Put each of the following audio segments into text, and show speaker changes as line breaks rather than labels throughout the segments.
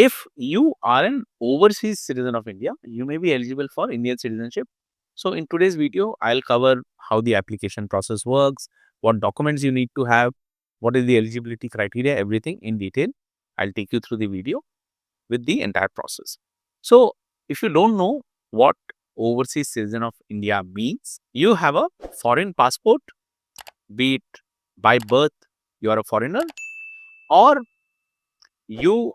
If you are an overseas citizen of India, you may be eligible for Indian citizenship. So in today's video, I'll cover how the application process works, what documents you need to have, what is the eligibility criteria, everything in detail. I'll take you through the video with the entire process. So if you don't know what overseas citizen of India means, you have a foreign passport, be it by birth you are a foreigner, or you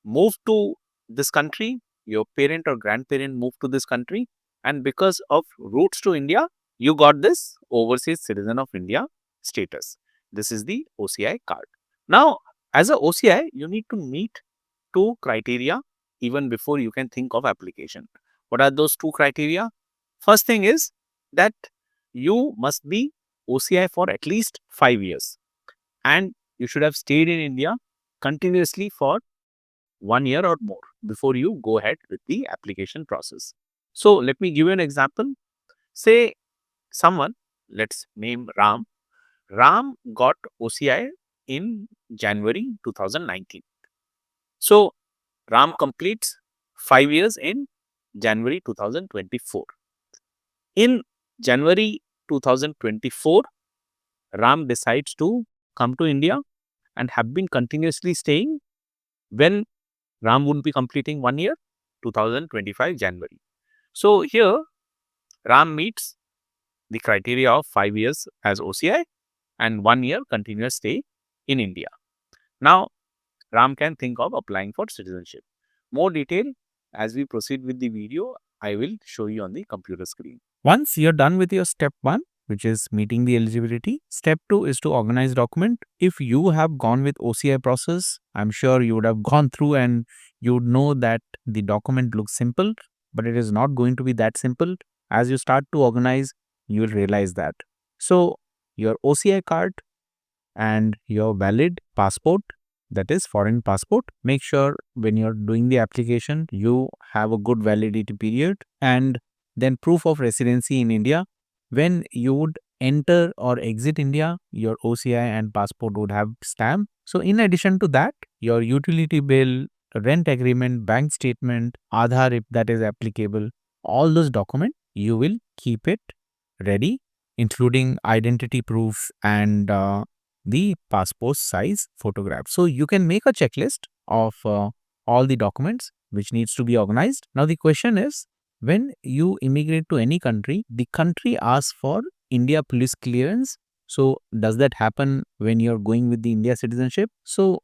move to this country, your parent or grandparent moved to this country, and because of roots to India, you got this overseas citizen of India status. This is the OCI card. Now, as a OCI, you need to meet two criteria even before you can think of application. What are those two criteria? First thing is that you must be OCI for at least 5 years, and you should have stayed in India continuously for 1 year or more before you go ahead with the application process. So let me give you an example. Say someone, let's name Ram. Ram got OCI in January 2019. So Ram completes 5 years in January 2024. In January 2024, Ram decides to come to India and have been continuously staying when Ram would be completing 1 year, 2025 January. So here Ram meets the criteria of 5 years as OCI and 1 year continuous stay in India. Now Ram can think of applying for citizenship. More detail as we proceed with the video, I will show you on the computer screen. Once you're done with your step 1, which is meeting the eligibility, step 2 is to organize document. If you have gone with OCI process, I'm sure you would have gone through and you would know that the document looks simple, but it is not going to be that simple. As you start to organize, you will realize that. So your OCI card and your valid passport, that is foreign passport, make sure when you're doing the application you have a good validity period, and then proof of residency in India. When you would enter or exit India, your OCI and passport would have stamp. So in addition to that, your utility bill, rent agreement, bank statement, Aadhaar if that is applicable, all those documents you will keep it ready, including identity proof and the passport size photograph. So you can make a checklist of all the documents which needs to be organized. Now the question is, when you immigrate to any country, the country asks for India police clearance. So does that happen when you're going with the India citizenship? So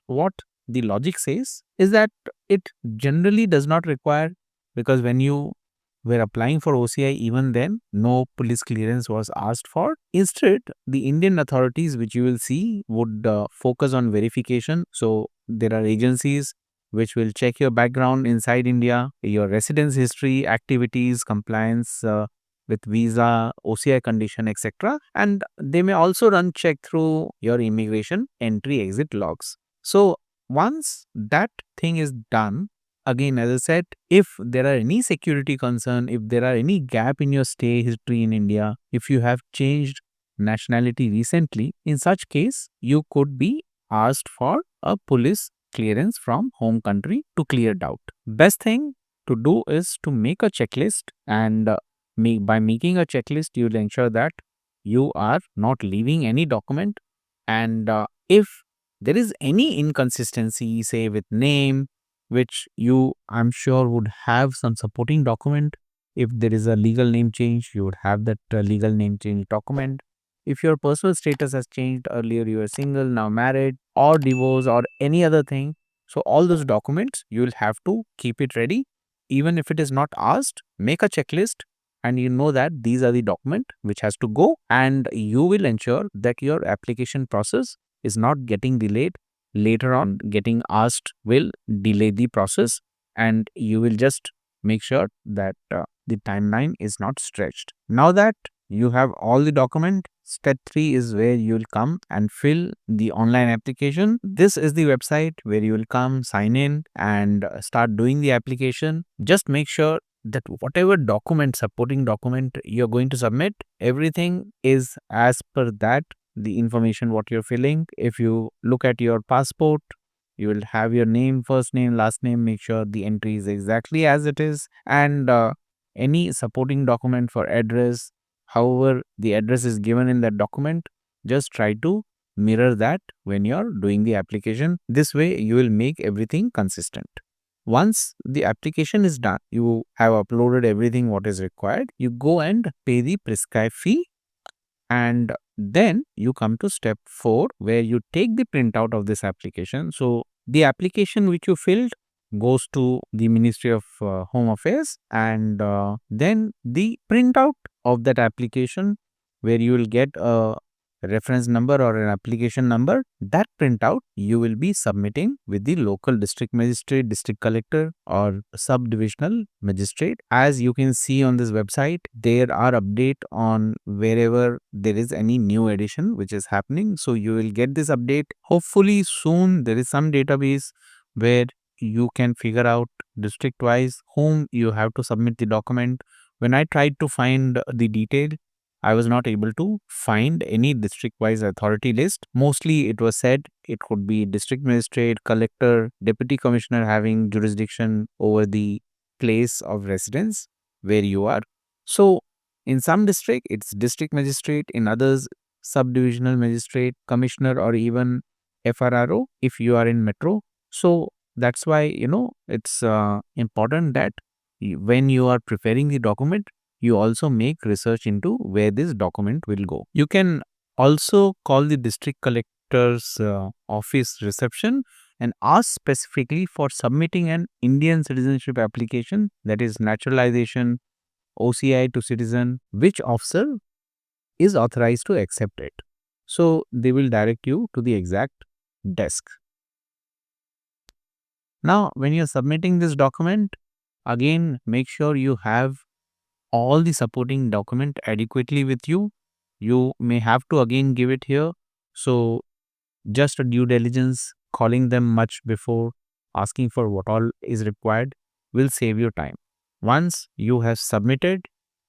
what the logic says is that it generally does not require, because when you were applying for OCI, even then no police clearance was asked for. Instead, the Indian authorities, which you will see, would focus on verification. So there are agencies which will check your background inside India, your residence history, activities, compliance with visa, OCI condition, etc. And they may also run check through your immigration entry exit logs. So once that thing is done, again, as I said, if there are any security concern, if there are any gap in your stay history in India, if you have changed nationality recently, in such case, you could be asked for a police clearance from home country to clear doubt. Best thing to do is to make a checklist, and by making a checklist, you will ensure that you are not leaving any document. And if there is any inconsistency, say with name, which you, I'm sure, would have some supporting document. If there is a legal name change, you would have that legal name change document. If your personal status has changed, earlier you were single, now married, or divorced, or any other thing, so all those documents, you will have to keep it ready. Even if it is not asked, make a checklist, and you know that these are the document which has to go, and you will ensure that your application process is not getting delayed. Later on, getting asked will delay the process, and you will just make sure that the timeline is not stretched. Now that you have all the document, step 3 is where you will come and fill the online application. This is the website where you will come, sign in, and start doing the application. Just make sure that whatever document, supporting document you're going to submit, everything is as per that, the information what you're filling. If you look at your passport, You will have your name, first name, last name, make sure the entry is exactly as it is, and any supporting document for address, however the address is given in that document, just try to mirror that when you're doing the application. This way you will make everything consistent. Once the application is done, you have uploaded everything what is required, you go and pay the prescribed fee, and then you come to step 4 where you take the printout of this application. So the application which you filled goes to the Ministry of Home Affairs, and then the printout of that application where you will get a reference number or an application number, that printout you will be submitting with the local district magistrate, district collector or subdivisional magistrate. As you can see on this website, there are updates on wherever there is any new edition which is happening. So you will get this update. Hopefully soon there is some database where you can figure out district wise whom you have to submit the document. When I tried to find the detail, I was not able to find any district-wise authority list. Mostly it was said it could be district magistrate, collector, deputy commissioner having jurisdiction over the place of residence where you are. So in some district, it's district magistrate, in others, subdivisional magistrate, commissioner, or even FRRO if you are in metro. So that's why, it's important that when you are preparing the document, you also make research into where this document will go. You can also call the district collector's office reception and ask specifically for submitting an Indian citizenship application, that is naturalization, OCI to citizen, which officer is authorized to accept it. So they will direct you to the exact desk. Now, when you're submitting this document, again, make sure you have all the supporting document adequately with you. You may have to again give it here. So just a due diligence, calling them much before, asking for what all is required will save you time. Once you have submitted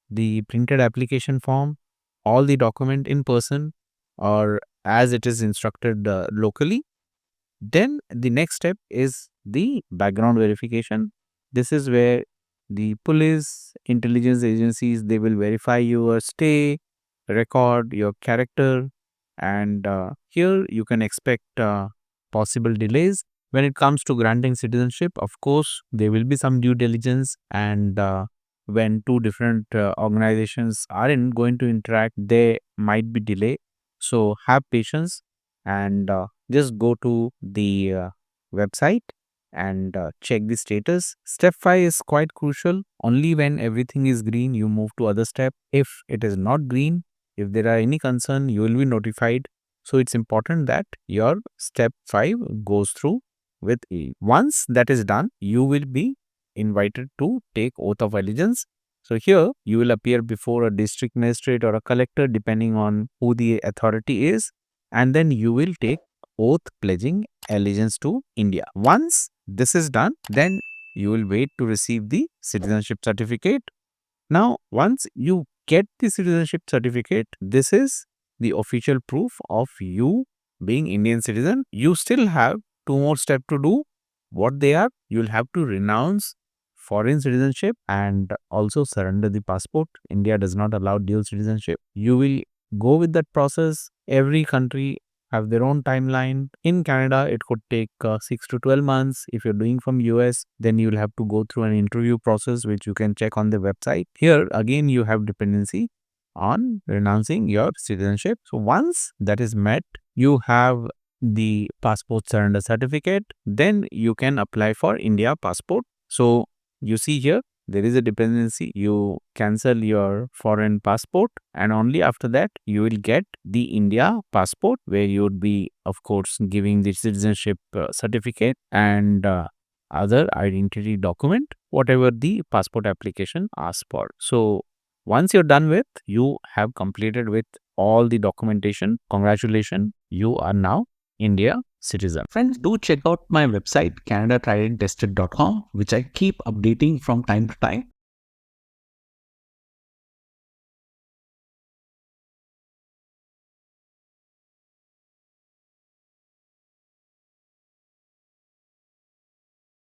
the printed application form, all the document in person or as it is instructed locally, then the next step is the background verification. This is where the police, intelligence agencies, they will verify your stay, record, your character, and here you can expect possible delays. When it comes to granting citizenship, of course, there will be some due diligence, and when two different organizations are going to interact, there might be delay. So have patience and just go to the website and check the status. Step 5 is quite crucial. Only when everything is green, you move to other step. If it is not green, if there are any concern, you will be notified. So it's important that your step 5 goes through with ease. Once that is done, you will be invited to take oath of allegiance. So here you will appear before a district magistrate or a collector depending on who the authority is, and then you will take oath pledging allegiance to India. Once this is done, then you will wait to receive the citizenship certificate. Now, once you get the citizenship certificate, this is the official proof of you being Indian citizen. You still have 2 more steps to do. What they are, you will have to renounce foreign citizenship and also surrender the passport. India does not allow dual citizenship. You will go with that process. Every country have their own timeline. In Canada, it could take 6 to 12 months. If you're doing from US, then you'll have to go through an interview process, which you can check on the website. Here, again, you have dependency on renouncing your citizenship. So once that is met, you have the passport surrender certificate, then you can apply for India passport. So you see here, there is a dependency. You cancel your foreign passport and only after that you will get the India passport, where you would be, of course, giving the citizenship certificate and other identity document, whatever the passport application asks for. So once you're done with, you have completed with all the documentation. Congratulations, you are now India citizen.
Friends, do check out my website canadatriedandtested.com, which I keep updating from time to time.